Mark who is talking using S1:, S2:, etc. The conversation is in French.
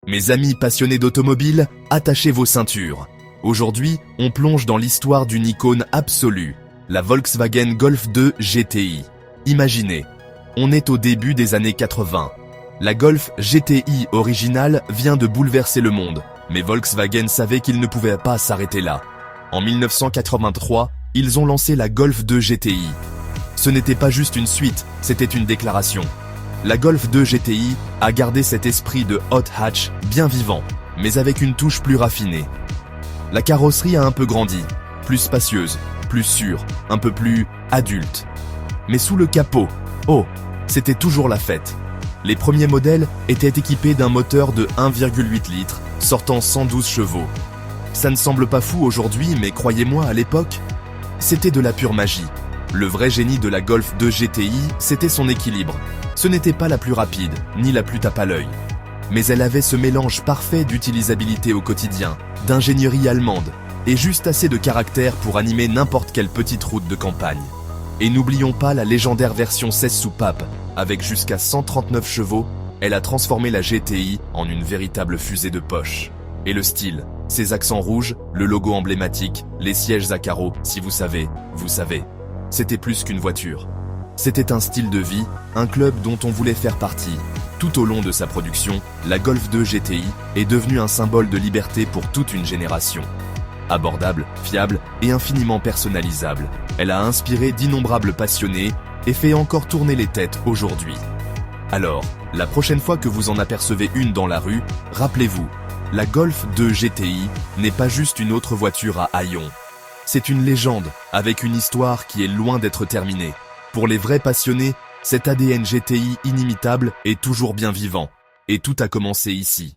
S1: Mes amis passionnés d'automobile, attachez vos ceintures. Aujourd'hui, on plonge dans l'histoire d'une icône absolue, la Volkswagen Golf 2 GTI. Imaginez, on est au début des années 80. La Golf GTI originale vient de bouleverser le monde, mais Volkswagen savait qu'il ne pouvait pas s'arrêter là. En 1983, ils ont lancé la Golf 2 GTI. Ce n'était pas juste une suite, c'était une déclaration. La Golf 2 GTI a gardé cet esprit de hot hatch bien vivant, mais avec une touche plus raffinée. La carrosserie a un peu grandi, plus spacieuse, plus sûre, un peu plus adulte. Mais sous le capot, oh, c'était toujours la fête. Les premiers modèles étaient équipés d'un moteur de 1,8 litres, sortant 112 chevaux. Ça ne semble pas fou aujourd'hui, mais croyez-moi, à l'époque, c'était de la pure magie. Le vrai génie de la Golf 2 GTI, c'était son équilibre. Ce n'était pas la plus rapide, ni la plus tape à l'œil. Mais elle avait ce mélange parfait d'utilisabilité au quotidien, d'ingénierie allemande, et juste assez de caractère pour animer n'importe quelle petite route de campagne. Et n'oublions pas la légendaire version 16 soupapes, avec jusqu'à 139 chevaux, elle a transformé la GTI en une véritable fusée de poche. Et le style, ses accents rouges, le logo emblématique, les sièges à carreaux, si vous savez, vous savez. C'était plus qu'une voiture. C'était un style de vie, un club dont on voulait faire partie. Tout au long de sa production, la Golf 2 GTI est devenue un symbole de liberté pour toute une génération. Abordable, fiable et infiniment personnalisable, elle a inspiré d'innombrables passionnés et fait encore tourner les têtes aujourd'hui. Alors, la prochaine fois que vous en apercevez une dans la rue, rappelez-vous, la Golf 2 GTI n'est pas juste une autre voiture à haillons. C'est une légende, avec une histoire qui est loin d'être terminée. Pour les vrais passionnés, cet ADN GTI inimitable est toujours bien vivant. Et tout a commencé ici.